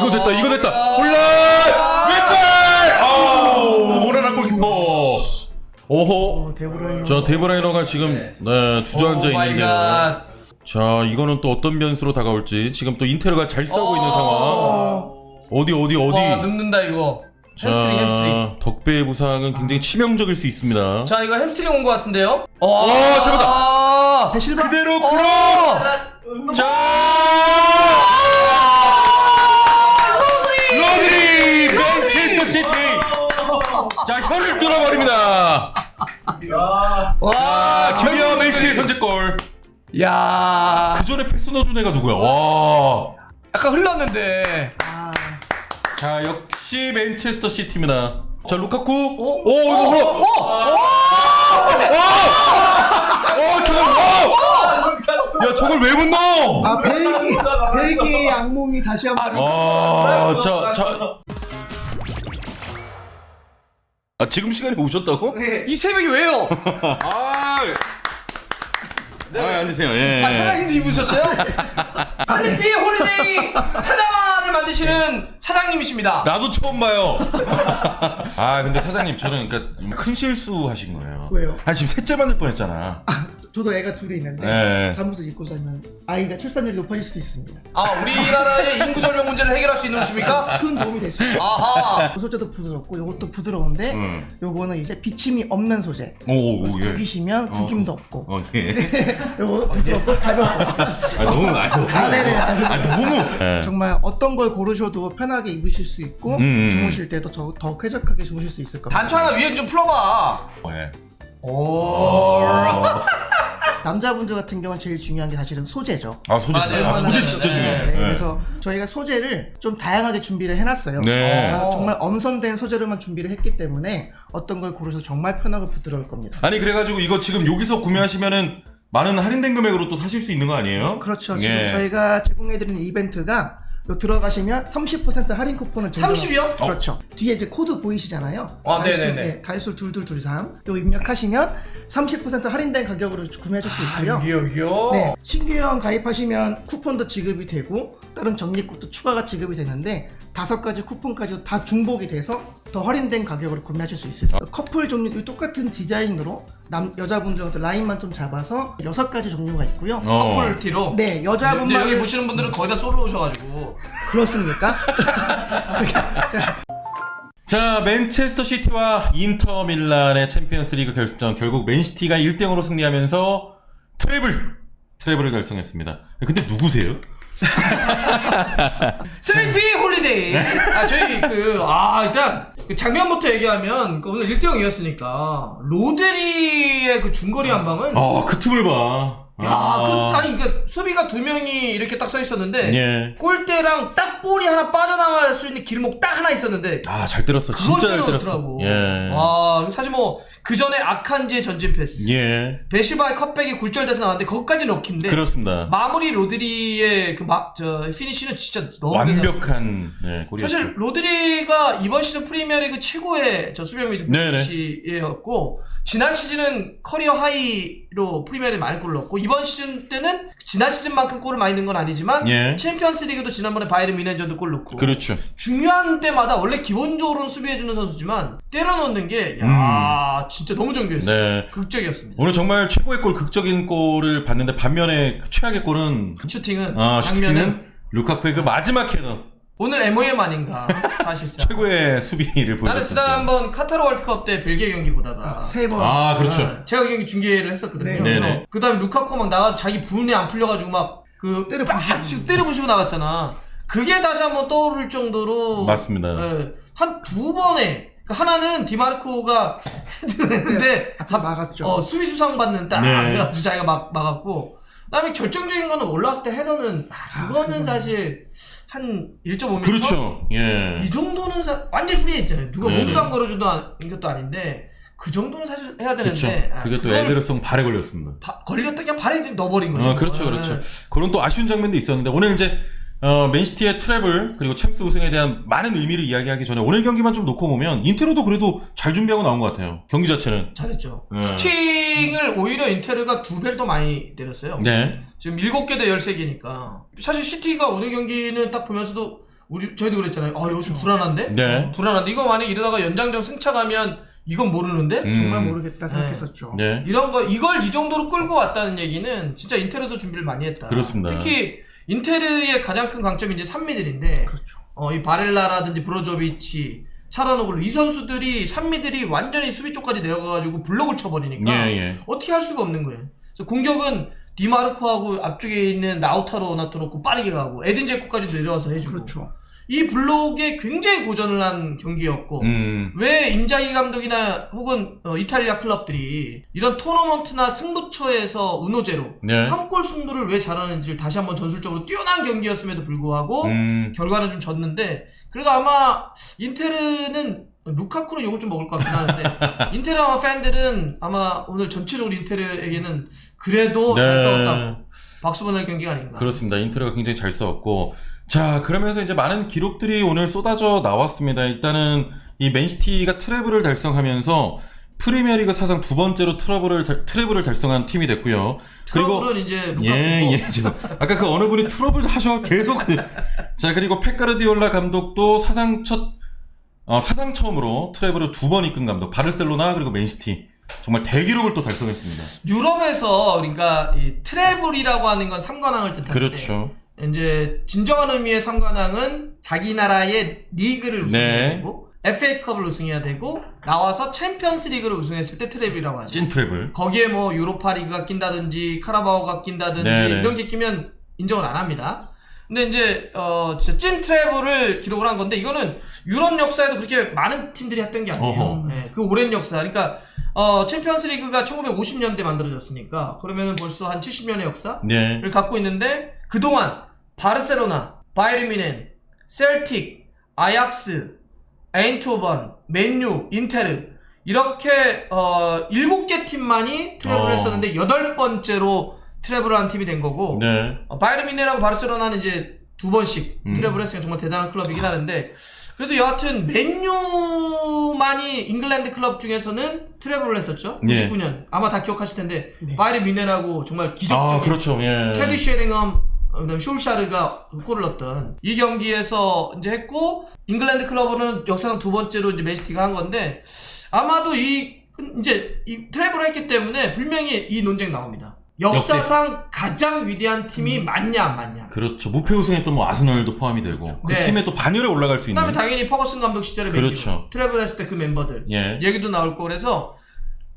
이거 됐다, 이거 됐다. 홀라! 왼발! 아우, 오라나 골키퍼. 오호. 데브라이너. 자, 데브라이너가 지금 네, 주저앉아 있는데요. 자, 이거는 또 어떤 변수로 다가올지. 지금 또 인테르가 잘 싸우고 있는 상황. 어디. 눕는다 이거. 햄스트링. 덕배의 부상은 굉장히 치명적일 수 있습니다. 자, 이거 햄스트링 온 것 같은데요? 잘못다. 배실바. 그대로 크로스. 자, 로드리 맨체스터 시티. 자, 혀를 뚫어버립니다. 와, 드디어 맨시티의 선제골. 야, 그 전에 패스 넣어준 애가 누구야? 와. 약간 흘렀는데. 자, 역시 맨체스터 시티입니다. 자, 루카쿠. 오, 이거 흘러. 저걸. 야, 저걸 왜 못 넣어? 벨기의 악몽이 다시 한번. 지금 시간에 오셨다고? 이 새벽에 왜요? 앉으세요. 예. 사장님도 입으셨어요? 슬리피 홀리데이 파자마를 만드시는 사장님이십니다. 나도 처음 봐요. 근데 사장님, 저는 그러니까 큰 실수하신 거예요. 왜요? 지금 셋째 만들 뻔했잖아. 저도 애가 둘이 있는데 네. 잠옷을 입고 살면 아이가 출산율이 높아질 수도 있습니다. 우리나라의 인구 절벽 문제를 해결할 수 있는 것입니까? 큰 도움이 될 수 있어요. 아하. 소재도 부드럽고 이것도 부드러운데 요거는 이제 비침이 없는 소재. 예. 구기시면 구김도 없고. 예. 요거 부드럽고 가볍고. 네네. 너무. 정말 어떤 걸 고르셔도 편하게 입으실 수 있고 주무실 때도 더 쾌적하게 주무실 수 있을 겁니다. 단추 하나 위에 좀 풀어봐. 예. 남자분들 같은 경우는 제일 중요한 게 사실은 소재죠. 소재. 맞아요. 소재 진짜 중요해. 네, 그래서 저희가 소재를 좀 다양하게 준비를 해놨어요. 네. 정말 엄선된 소재로만 준비를 했기 때문에 어떤 걸 고르셔도 정말 편하고 부드러울 겁니다. 그래가지고 이거 지금 여기서 구매하시면은 많은 할인된 금액으로 또 사실 수 있는 거 아니에요? 그렇죠. 예. 지금 저희가 제공해드리는 이벤트가 요 들어가시면 30% 할인 쿠폰을 드려요. 30이요? 그렇죠. 뒤에 이제 코드 보이시잖아요. 네네네. 달수 2223. 요 입력하시면 30% 할인된 가격으로 구매하실 수 있고요. 여기요. 네, 신규형 가입하시면 쿠폰도 지급이 되고 다른 적립국도 추가가 지급이 되는데 5가지 쿠폰까지 다 중복이 돼서 더 할인된 가격으로 구매하실 수 있어요. 커플 종류도 똑같은 디자인으로 여자분들한테 라인만 좀 잡아서 6가지 종류가 있고요. 커플 티로. 네, 여자분만. 근데 여기 보시는 분들은 거의 다 솔로 오셔가지고. 그렇습니까? 자, 맨체스터 시티와 인터 밀란의 챔피언스 리그 결승전, 결국 맨시티가 1대0으로 승리하면서 트래블을 달성했습니다. 근데 누구세요? 슬리피 홀리데이. 저희 일단 그 장면부터 얘기하면 오늘 1대0이었으니까 로데리의 그 중거리 한 방은 그 틈을 봐. 그러니까 수비가 2명이 이렇게 딱 서 있었는데 예. 골대랑 딱 볼이 하나 빠져나갈 수 있는 길목 딱 하나 있었는데 잘 때렸어. 진짜 잘 때렸어. 예. 사실 그 전에 아칸지의 전진 패스, 예. 베시바의 컵백이 굴절돼서 나왔는데 거기까지 넣긴데 그렇습니다. 마무리 로드리의 피니쉬는 진짜 너무 완벽한 골이었죠. 사실 로드리가 이번 시즌 프리미어리그 최고의 수비형 미드필더였고 지난 시즌은 커리어 하이로 프리미어리그 많이 골 넣었고 이번 시즌 때는 지난 시즌만큼 골을 많이 넣은 건 아니지만 챔피언스 리그도 지난번에 바이에른 뮌헨전도 골 넣고 그렇죠. 중요한 때마다 원래 기본적으로는 수비해주는 선수지만 때려 넣는 게 진짜 너무 정교했어요. 네. 극적이었습니다. 오늘 정말 최고의 골, 극적인 골을 봤는데 반면에 최악의 골은 슈팅은 장면은 루카쿠의 그 마지막 헤더. 오늘 MOM 아닌가 사실상 최고의 수비를 보여줬죠. 나는 지난번 카타르 월드컵 때 벨기에 경기 보다가 3번. 그렇죠. 제가 그 경기 중계를 했었거든요. 네네. 그 다음에 루카쿠 막 나가 자기 분에 안 풀려가지고 막 때려 부시고 나갔잖아. 그게 다시 한번 떠오를 정도로 맞습니다. 한 2번에 하나는 디마르코가 헤드했는데 막았죠. 수비 수상 받는 딱 그래가지고 자기가 막았고 그다음에 결정적인 거는 올라왔을 때 헤더는 그거는 사실 한 1.5m? 그렇죠. 예. 이 정도는 완전 프리했잖아요. 누가 몸싸움 걸어주는 것도 아닌데 그 정도는 사실 해야 되는데 그게 또 에드르송 발에 걸렸습니다. 걸렸다 그냥 발에 넣어버린 거죠. 그렇죠. 그런 또 아쉬운 장면도 있었는데 오늘 이제 맨시티의 트래블 그리고 챔스 우승에 대한 많은 의미를 이야기하기 전에 오늘 경기만 좀 놓고 보면 인테르도 그래도 잘 준비하고 나온 것 같아요. 경기 자체는 잘했죠. 슈팅을 오히려 인테르가 2배를 더 많이 때렸어요. 네. 지금 7개 대 13개니까 사실 시티가 오늘 경기는 딱 보면서도 저희도 그랬잖아요. 이거 좀 불안한데? 네. 불안한데 이거 만약 이러다가 연장전 승차 가면 이건 모르는데? 정말 모르겠다 생각했었죠. 네. 이걸 이 정도로 끌고 왔다는 얘기는 진짜 인테르도 준비를 많이 했다. 그렇습니다. 특히 인테르의 가장 큰 강점이 이제 산미들인데, 그렇죠. 이 바렐라라든지 브로조비치, 차라노글루 이 선수들이 산미들이 완전히 수비 쪽까지 내려가가지고 블록을 쳐버리니까 어떻게 할 수가 없는 거예요. 그래서 공격은 디마르코하고 앞쪽에 있는 라우타로 놔둬놓고 빠르게 가고 에딘 제코까지 내려와서 해주고. 그렇죠. 이 블록에 굉장히 고전을 한 경기였고 왜 인자기 감독이나 혹은 이탈리아 클럽들이 이런 토너먼트나 승부처에서 우노제로 한 골 승부를 왜 잘하는지를 다시 한번 전술적으로 뛰어난 경기였음에도 불구하고 결과는 좀 졌는데 그래도 아마 인테르는 루카쿠는 욕을 좀 먹을 것 같긴 하는데 인테르 아마 팬들은 아마 오늘 전체적으로 인테르에게는 그래도 잘 싸웠다고 박수 보낼 경기가 아닌가. 그렇습니다. 인테르가 굉장히 잘 싸웠고 자 그러면서 이제 많은 기록들이 오늘 쏟아져 나왔습니다. 일단은 이 맨시티가 트래블을 달성하면서 프리미어리그 사상 두 번째로 트래블을 달성한 팀이 됐고요. 트러블은 이제 지금 아까 그 어느 분이 트러블 하셔 계속 자 그리고 펩 가르디올라 감독도 사상 처음으로 트래블을 두 번 이끈 감독 바르셀로나 그리고 맨시티 정말 대기록을 또 달성했습니다. 유럽에서 그러니까 이 트래블이라고 하는 건 3관왕을 뜻하는데 그렇죠. 이제 진정한 의미의 3관왕은 자기 나라의 리그를 우승해야 되고 FA컵을 우승해야 되고 나와서 챔피언스 리그를 우승했을 때 트래블이라고 하죠. 찐 트래블. 거기에 뭐 유로파 리그가 낀다든지 카라바오가 낀다든지 이런 게 끼면 인정을 안 합니다. 근데 이제 진짜 찐 트래블을 기록을 한 건데 이거는 유럽 역사에도 그렇게 많은 팀들이 했던 게 아니에요. 그 오랜 역사. 그러니까 챔피언스 리그가 1950년대 만들어졌으니까 그러면은 벌써 한 70년의 역사를 갖고 있는데 그동안 바르셀로나, 바이에른 뮌헨, 셀틱, 아약스, 에인트호번, 맨유, 인테르 이렇게 7개 팀만이 트래블을 했었는데 8번째로 트래블을 한 팀이 된 거고 바이에른 뮌헨하고 바르셀로나는 이제 2번씩 트래블을 했으니까 정말 대단한 클럽이긴 하는데 그래도 여하튼 맨유만이 잉글랜드 클럽 중에서는 트래블을 했었죠. 99년 아마 다 기억하실 텐데 바이에른 뮌헨하고 정말 기적적인 그렇죠. 테디 쉐링엄 그다음에 숄샤르가 골을 넣었던 이 경기에서 이제 했고 잉글랜드 클럽은 역사상 두 번째로 이제 맨시티가 한 건데 아마도 이 트래블을 했기 때문에 분명히 이 논쟁 나옵니다. 역사상 가장 위대한 팀이 맞냐 안 맞냐. 그렇죠. 무패 우승했던 뭐 아스널도 포함이 되고 그 팀에 또 반열에 올라갈 수 있는. 그다음에 당연히 퍼거슨 감독 시절에 트래블 했을 때 그 멤버들 얘기도 나올 거라서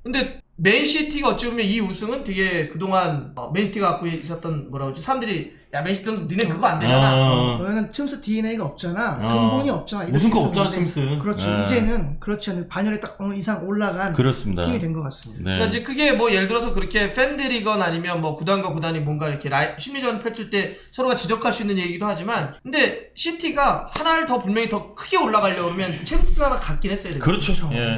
근데 맨시티가 어찌 보면 이 우승은 되게 그동안 맨시티가 갖고 있었던 뭐라고 하지 사람들이 야 맨시티는 니네 그거 안 되잖아. 너는 챔스 DNA가 없잖아. 근본이 없잖아. 우승컵 없잖아 챔스. 그렇죠. 이제는 그렇지 않은 반열에 딱 어느 이상 올라간 팀이 된 것 같습니다. 그러니까 이제 그게 뭐 예를 들어서 그렇게 팬들이건 아니면 뭐 구단과 구단이 뭔가 이렇게 심리전 펼칠 때 서로가 지적할 수 있는 얘기도 하지만 근데 시티가 하나를 더 분명히 더 크게 올라가려고 그러면 챔스 하나 갖긴 했어야 돼요. 그렇죠.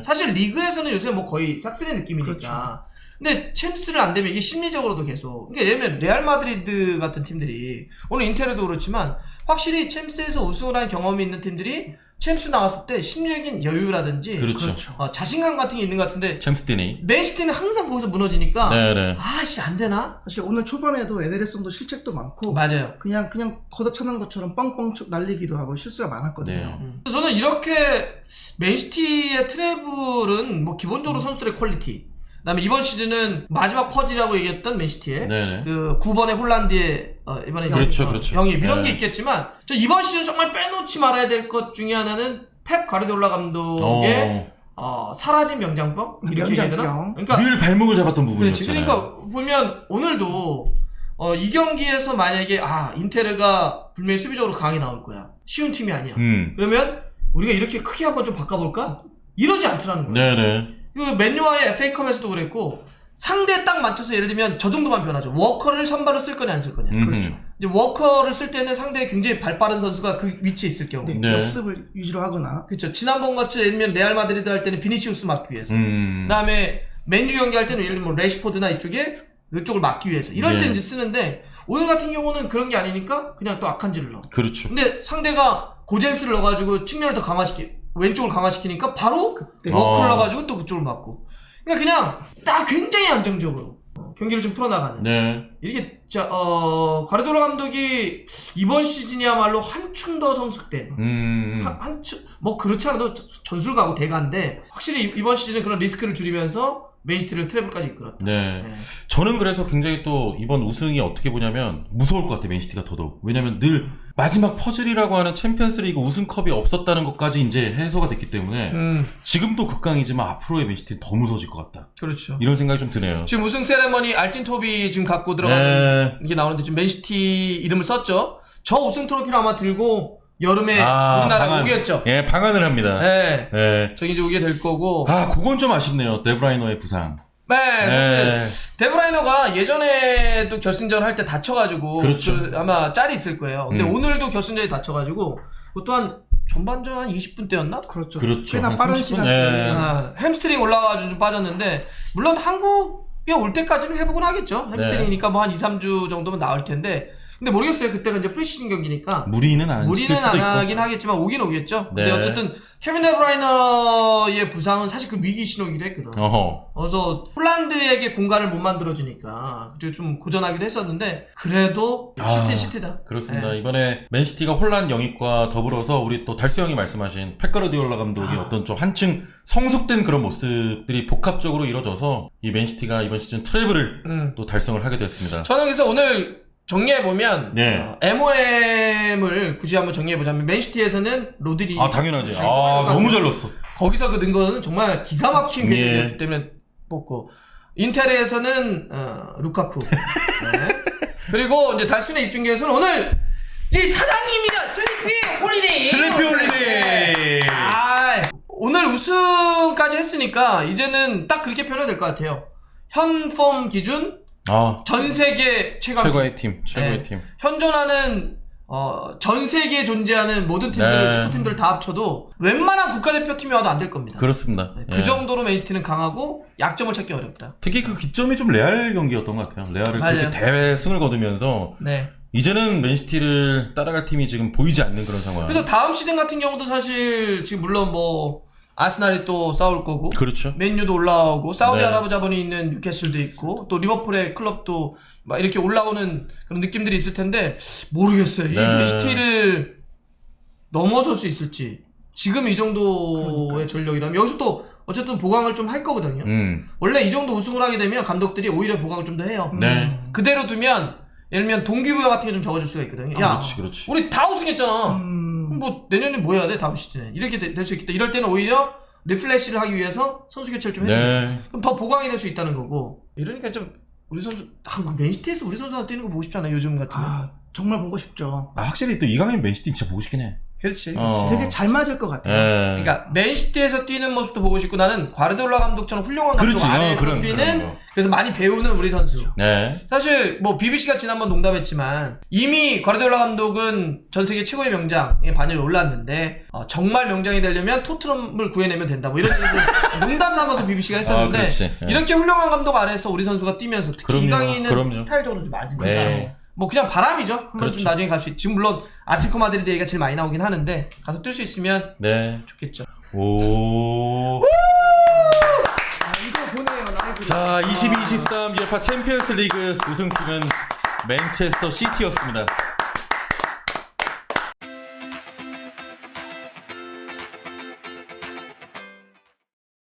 사실 리그에서는 요새 뭐 거의 싹쓸이 느낌이니까. 그렇죠. 근데 챔스를 안 되면 이게 심리적으로도 계속 그러니까 예를 들면 레알 마드리드 같은 팀들이 오늘 인테르도 그렇지만 확실히 챔스에서 우승을 한 경험이 있는 팀들이 챔스 나왔을 때 심리적인 여유라든지 그렇죠. 자신감 같은 게 있는 것 같은데 챔스 DNA 맨시티는 항상 거기서 무너지니까 아씨 안 되나? 사실 오늘 초반에도 에데르송도 실책도 많고 맞아요. 그냥 걷어차는 것처럼 뻥뻥 날리기도 하고 실수가 많았거든요. 저는 이렇게 맨시티의 트래블은 뭐 기본적으로 선수들의 퀄리티 그다음에 이번 시즌은 마지막 퍼즐이라고 얘기했던 맨시티의 그 9번의 홀란드의 이번에 영입 이런 게 있겠지만 저 이번 시즌 정말 빼놓지 말아야 될 것 중에 하나는 펩 가르디올라 감독의 사라진 명장병 이렇게 얘기해야 되나? 그러니까 늘 발목을 잡았던 부분이었잖아요. 그러니까 보면 오늘도 이 경기에서 만약에 인테르가 분명히 수비적으로 강하게 나올 거야. 쉬운 팀이 아니야. 그러면 우리가 이렇게 크게 한번 좀 바꿔볼까? 이러지 않더라는 거야. 그 맨유와의 FA컵에서도 그랬고 상대에 딱 맞춰서 예를 들면 저 정도만 변하죠. 워커를 선발로 쓸 거냐 안 쓸 거냐. 그렇죠. 이제 워커를 쓸 때는 상대에 굉장히 발 빠른 선수가 그 위치에 있을 경우. 역습을 위주로 하거나. 그렇죠. 지난번 같이 예를 들면 레알 마드리드 할 때는 비니시우스 막기 위해서. 그다음에 맨유 경기 할 때는 예를 들면 레시포드나 이쪽을 막기 위해서. 이럴 때 이제 쓰는데 오늘 같은 경우는 그런 게 아니니까 그냥 또 악한지를 넣어. 그렇죠. 근데 상대가 고젠스를 넣어가지고 측면을 더 왼쪽을 강화시키니까 바로 워커를 넣어가지고 또 그쪽을 막고. 그러니까 그냥 딱 굉장히 안정적으로 경기를 좀 풀어나가는. 네. 이게 과르디올라 감독이 이번 시즌이야말로 한층 더 성숙된 한층 뭐 그렇지 않아도 전술가고 대가인데 확실히 이번 시즌은 그런 리스크를 줄이면서 맨시티를 트래블까지 이끌었다. 네. 네. 저는 그래서 굉장히 또 이번 우승이 어떻게 보냐면 무서울 것 같아요. 맨시티가 더더욱. 왜냐면 늘 마지막 퍼즐이라고 하는 챔피언스리그 우승컵이 없었다는 것까지 이제 해소가 됐기 때문에 지금도 극강이지만 앞으로의 맨시티는 더 무서워질 것 같다. 그렇죠. 이런 생각이 좀 드네요. 지금 우승 세레머니 알틴톱이 지금 갖고 들어가는 게 나오는데 지금 맨시티 이름을 썼죠. 저 우승 트로피를 아마 들고 여름에 우리나라에 오겠죠. 예, 방한을 합니다. 네. 예. 저기 이제 오게 될 거고. 그건 좀 아쉽네요. 데브라이너의 부상. 네, 사실 데브라이너가 예전에도 결승전 할 때 다쳐가지고 그렇죠. 아마 짤이 있을 거예요. 근데 오늘도 결승전에 다쳐가지고 또한 전반전 한 20분 때였나? 그렇죠. 그렇죠. 꽤나 한 빠른 30분? 시간 네. 대 햄스트링 올라가가지고 좀 빠졌는데 물론 한국에 올 때까지는 회복은 하겠죠. 햄스트링이니까 뭐 한 2, 3주 정도면 나을 텐데 근데 모르겠어요. 그때가 이제 프리시즌 경기니까 무리는 안 시킬 수도 있고. 하긴 하겠지만 오긴 오겠죠. 근데 네. 어쨌든 케빈 데브라이너의 부상은 사실 그 위기 신호이기도 했거든. 그래서 폴란드에게 공간을 못 만들어주니까 좀 고전하기도 했었는데 그래도 시티다. 그렇습니다. 네. 이번에 맨시티가 혼란 영입과 더불어서 우리 또 달수 형이 말씀하신 펩 가르디올라 감독이 어떤 좀 한층 성숙된 그런 모습들이 복합적으로 이루어져서 이 맨시티가 이번 시즌 트래블을 또 달성을 하게 됐습니다. 저는 그래서 오늘 정리해보면 네. MOM을 굳이 한번 정리해보자면 맨시티에서는 로드리 당연하지. 너무 잘 넣었어. 거기서 그 는 거는 정말 기가 막힌 예. 계획이었기 때문에 뽑고 인텔에서는 루카쿠 네. 그리고 이제 달순의 입중계에서는 오늘 이 사장님이야 슬리피 홀리데이 오늘 우승까지 했으니까 이제는 딱 그렇게 표현해야 될 것 같아요. 현폼 기준 전 세계 최고의 팀. 현존하는 전 세계에 존재하는 모든 팀들, 축구팀들 다 합쳐도 웬만한 국가대표팀이 와도 안 될 겁니다. 그렇습니다. 그 정도로 맨시티는 강하고 약점을 찾기 어렵다. 특히 그 기점이 좀 레알 경기였던 것 같아요. 레알을 그렇게 대승을 거두면서 이제는 맨시티를 따라갈 팀이 지금 보이지 않는 그런 상황. 그래서 다음 시즌 같은 경우도 사실 지금 물론 뭐 아스날이 또 싸울 거고, 그렇죠. 맨유도 올라오고, 사우디아라브 자본이 있는 뉴캐슬도 있고, 또 리버풀의 클럽도 막 이렇게 올라오는 그런 느낌들이 있을 텐데 모르겠어요. 이 맨시티를 넘어설 수 있을지. 지금 이 정도의 전력이라면 여기서 또 어쨌든 보강을 좀 할 거거든요. 원래 이 정도 우승을 하게 되면 감독들이 오히려 보강을 좀 더 해요. 그대로 두면 예를 들면 동기부여 같은 게 좀 적어질 수가 있거든요. 야, 그렇지. 우리 다 우승했잖아. 뭐 내년에 뭐 해야 돼? 다음 시즌에 이렇게 될 수 있겠다. 이럴 때는 오히려 리플래시를 하기 위해서 선수 교체를 좀 해줘요. 그럼 더 보강이 될 수 있다는 거고. 이러니까 좀 우리 선수 맨시티에서 우리 선수가 뛰는 거 보고 싶지 않아요? 요즘 같으면. 정말 보고 싶죠. 확실히 또 이강인 맨시티 진짜 보고 싶긴 해. 그렇지. 되게 잘 맞을 것 같아요. 그러니까 맨시티에서 뛰는 모습도 보고 싶고 나는 과르디올라 감독처럼 훌륭한 감독 안에서 뛰는 그래서 많이 배우는 우리 선수. 사실 뭐 BBC가 지난번 농담했지만 이미 과르디올라 감독은 전 세계 최고의 명장에 반열에 올랐는데 정말 명장이 되려면 토트넘을 구해내면 된다. 뭐 이런 얘기도 농담 삼아서 BBC가 했었는데 이렇게 훌륭한 감독 안에서 우리 선수가 뛰면서 특히 이강인은 스타일적으로 좀 맞은 거죠. 뭐 그냥 바람이죠. 한번 좀 나중에 갈 수 있지. 지금 물론 아틀레티코 마드리드 얘기가 제일 많이 나오긴 하는데 가서 뛸 수 있으면 좋겠죠. 오. 이거 보네요. 라이브. 자, 22-23 UEFA 챔피언스 리그 우승팀은 맨체스터 시티였습니다.